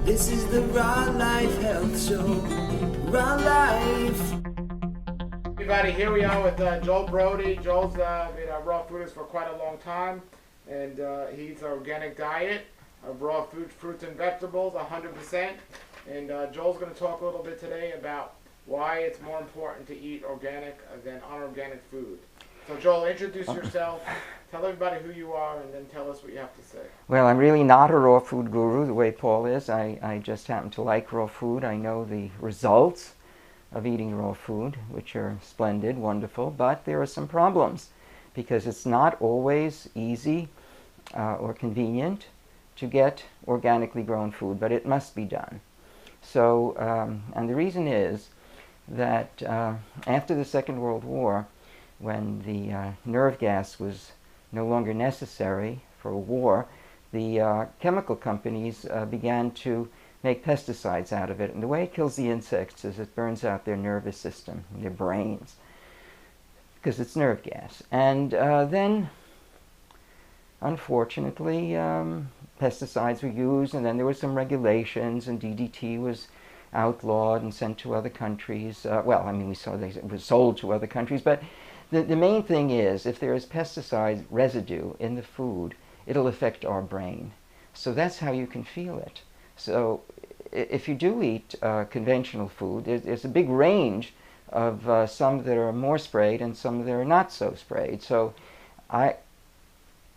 This is the Raw Life Health Show. Raw Life. Everybody, here we are with Joel Brody. Joel's been a raw foodist for quite a long time, and he eats an organic diet of raw fruits and vegetables, 100%. And Joel's going to talk a little bit today about why it's more important to eat organic than unorganic food. So Joel, introduce yourself, tell everybody who you are, and then tell us what you have to say. Well, I'm really not a raw food guru the way Paul is. I just happen to like raw food. I know the results of eating raw food, which are splendid, wonderful, but there are some problems because it's not always easy or convenient to get organically grown food, but it must be done. So, and the reason is that after the Second World War, when the nerve gas was no longer necessary for a war, the chemical companies began to make pesticides out of it. And the way it kills the insects is it burns out their nervous system, their brains, because it's nerve gas. And then, unfortunately, pesticides were used, and then there were some regulations, and DDT was outlawed and sent to other countries. Well, I mean, we saw it was sold to other countries, but the main thing is, if there is pesticide residue in the food, it'll affect our brain. So that's how you can feel it. So if you do eat conventional food, there's a big range of some that are more sprayed and some that are not so sprayed. So I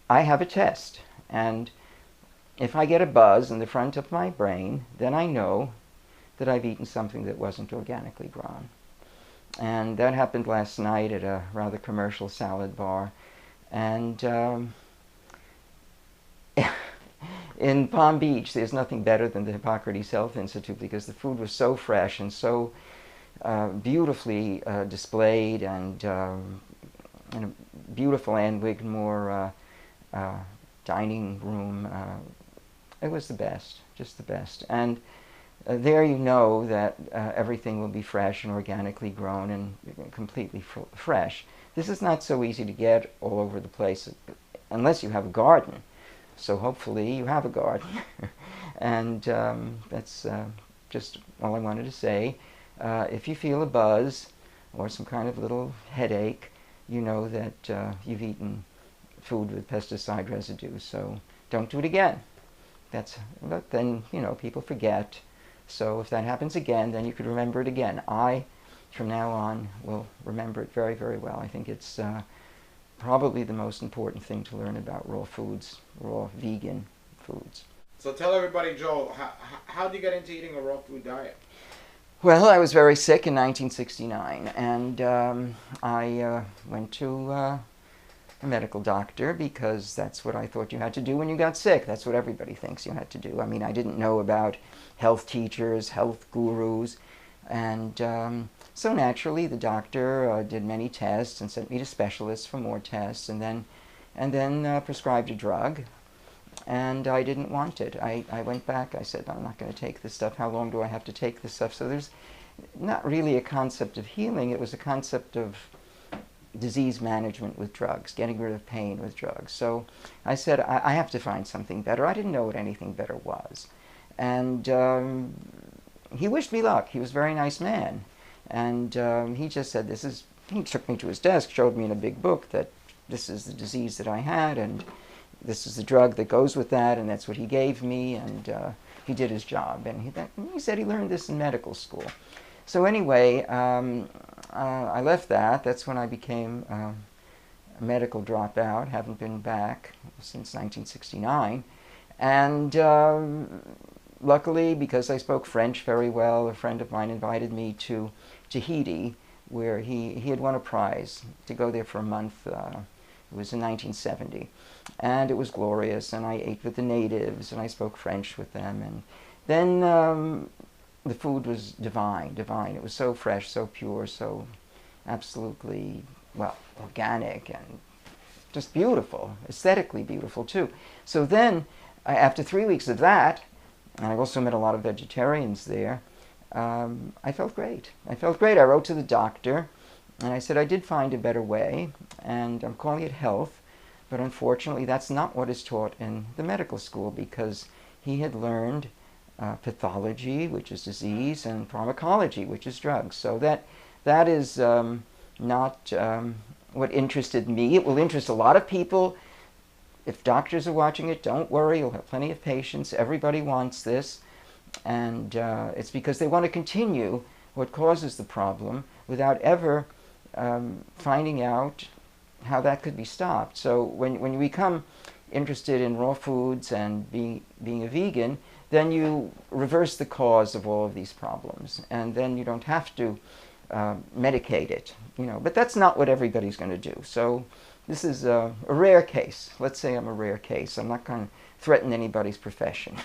have a test, and if I get a buzz in the front of my brain, then I know that I've eaten something that wasn't organically grown. And that happened last night at a rather commercial salad bar. And in Palm Beach, there's nothing better than the Hippocrates Health Institute because the food was so fresh and so beautifully displayed, and in a beautiful Ann Wigmore dining room. It was the best, just the best. And there you know that everything will be fresh and organically grown and completely fresh. This is not so easy to get all over the place unless you have a garden. So hopefully you have a garden. And that's just all I wanted to say. If you feel a buzz or some kind of little headache, you know that you've eaten food with pesticide residue. So don't do it again. But then, you know, people forget. So if that happens again, then you could remember it again. I, from now on, will remember it very, very well. I think it's probably the most important thing to learn about raw foods, raw vegan foods. So tell everybody, Joel, how did you get into eating a raw food diet? Well, I was very sick in 1969, and I went to a medical doctor because that's what I thought you had to do when you got sick. That's what everybody thinks you had to do. I mean, I didn't know about health teachers, health gurus, and so naturally the doctor did many tests and sent me to specialists for more tests, and then prescribed a drug, and I didn't want it. I went back. I said, I'm not going to take this stuff. How long do I have to take this stuff? So there's not really a concept of healing. It was a concept of disease management with drugs, getting rid of pain with drugs. So I said, I have to find something better. I didn't know what anything better was. And he wished me luck. He was a very nice man. And he just said, he took me to his desk, showed me in a big book that this is the disease that I had, and this is the drug that goes with that, and that's what he gave me, and he did his job. And he said he learned this in medical school. So anyway, I left that. That's when I became a medical dropout. Haven't been back since 1969. And luckily, because I spoke French very well, a friend of mine invited me to Tahiti, where he had won a prize to go there for a month. It was in 1970. And it was glorious, and I ate with the natives, and I spoke French with them. And then the food was divine. It was so fresh, so pure, so absolutely, well, organic, and just beautiful, aesthetically beautiful too. So then, after 3 weeks of that, and I also met a lot of vegetarians there, I felt great. I wrote to the doctor, and I said I did find a better way, and I'm calling it health, but unfortunately that's not what is taught in the medical school, because he had learned pathology, which is disease, and pharmacology, which is drugs. So that is not what interested me. It will interest a lot of people. If doctors are watching it, don't worry, you'll have plenty of patients. Everybody wants this. And it's because they want to continue what causes the problem without ever finding out how that could be stopped. So when you become interested in raw foods and being a vegan, then you reverse the cause of all of these problems. And then you don't have to medicate it, But that's not what everybody's going to do. So this is a rare case. Let's say I'm a rare case. I'm not going to threaten anybody's profession.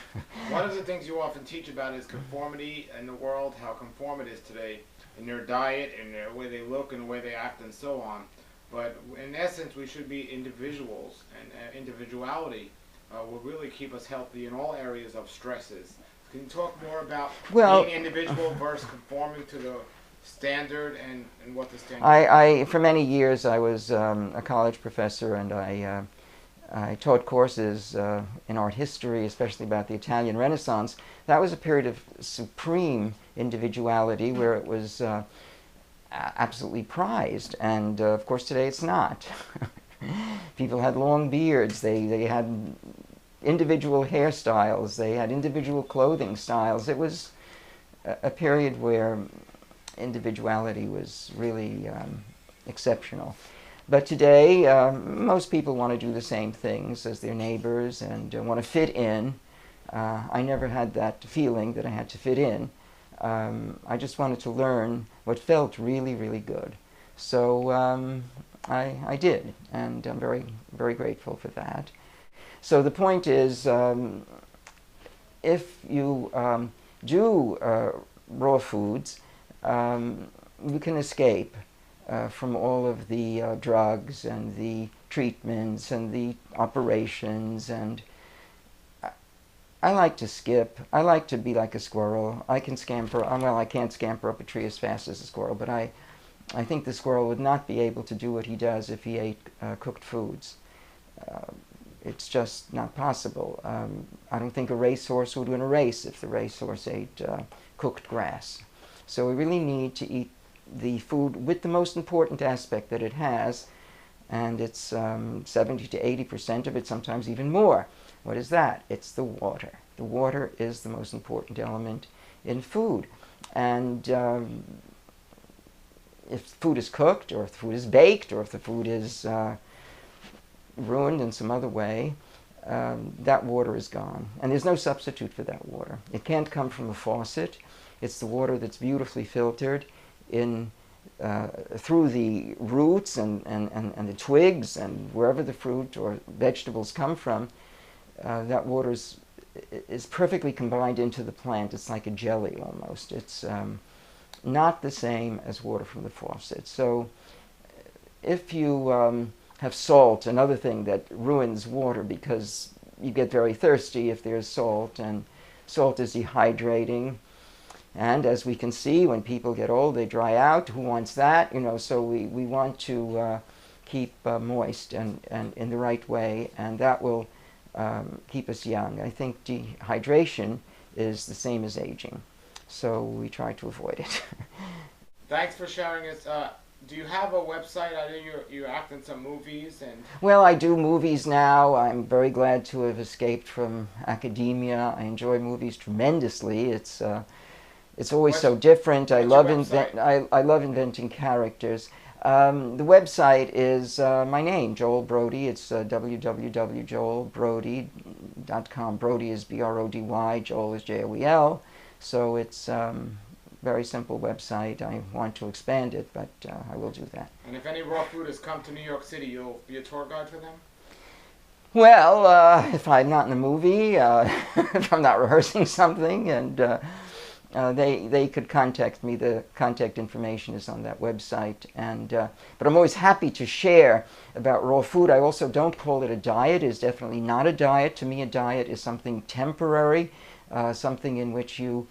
One of the things you often teach about is conformity in the world, how conform it is today in their diet and the way they look and the way they act and so on. But in essence, we should be individuals, and individuality will really keep us healthy in all areas of stresses. Can you talk more about being individual versus conforming to the standard and what the standard is? For many years, I was a college professor, and I taught courses in art history, especially about the Italian Renaissance. That was a period of supreme individuality where it was absolutely prized. And of course, today it's not. People had long beards. They had individual hairstyles. They had individual clothing styles. It was a period where individuality was really exceptional. But today, most people want to do the same things as their neighbors and want to fit in. I never had that feeling that I had to fit in. I just wanted to learn what felt really, really good. So I did, and I'm very, very grateful for that. So the point is, if you do raw foods, you can escape from all of the drugs and the treatments and the operations. And I like to skip. I like to be like a squirrel. I can scamper. Well, I can't scamper up a tree as fast as a squirrel, but I think the squirrel would not be able to do what he does if he ate cooked foods. It's just not possible. I don't think a racehorse would win a race if the racehorse ate cooked grass. So we really need to eat the food with the most important aspect that it has, and it's 70 to 80% of it, sometimes even more. What is that? It's the water. The water is the most important element in food. And if food is cooked, or if the food is baked, or if the food is ruined in some other way, that water is gone. And there's no substitute for that water. It can't come from a faucet. It's the water that's beautifully filtered in through the roots and the twigs and wherever the fruit or vegetables come from. That water is perfectly combined into the plant. It's like a jelly almost. It's not the same as water from the faucet. So if you have salt, another thing that ruins water, because you get very thirsty if there's salt, and salt is dehydrating. And as we can see, when people get old, they dry out. Who wants that? So we want to keep moist and in the right way, and that will keep us young. I think dehydration is the same as aging, so we try to avoid it. Thanks for sharing it. Do you have a website? I know you act in some movies and. Well, I do movies now. I'm very glad to have escaped from academia. I enjoy movies tremendously. It's always so different. I love inventing characters. The website is my name, Joel Brody. It's www.joelbrody.com. Brody is B-R-O-D-Y. Joel is J-O-E-L. So it's very simple website. I want to expand it, but I will do that. And if any raw foodists come to New York City, you'll be a tour guide for them? Well, if I'm not in a movie, if I'm not rehearsing something, and they could contact me. The contact information is on that website. And but I'm always happy to share about raw food. I also don't call it a diet. It's definitely not a diet. To me, a diet is something temporary, something in which you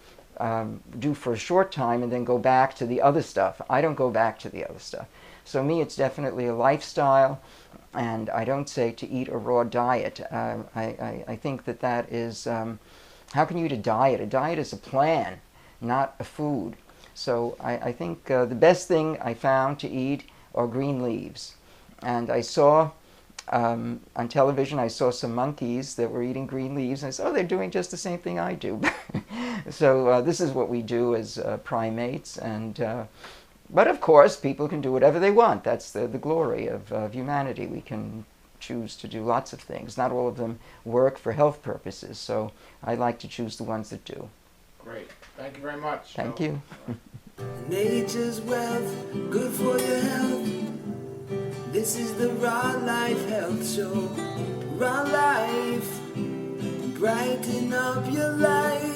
do for a short time and then go back to the other stuff. I don't go back to the other stuff. So me, it's definitely a lifestyle, and I don't say to eat a raw diet. I think that is How can you eat a diet? A diet is a plan, not a food. So I think the best thing I found to eat are green leaves. And I saw on television, I saw some monkeys that were eating green leaves, and I said, oh, they're doing just the same thing I do. So this is what we do as primates. But of course, people can do whatever they want. That's the glory of humanity. We can choose to do lots of things. Not all of them work for health purposes, so I like to choose the ones that do. Great. Thank you very much. Thank Joel. you. Nature's wealth, good for your health. This is the Raw Life Health Show. Raw Life, brighten up your life.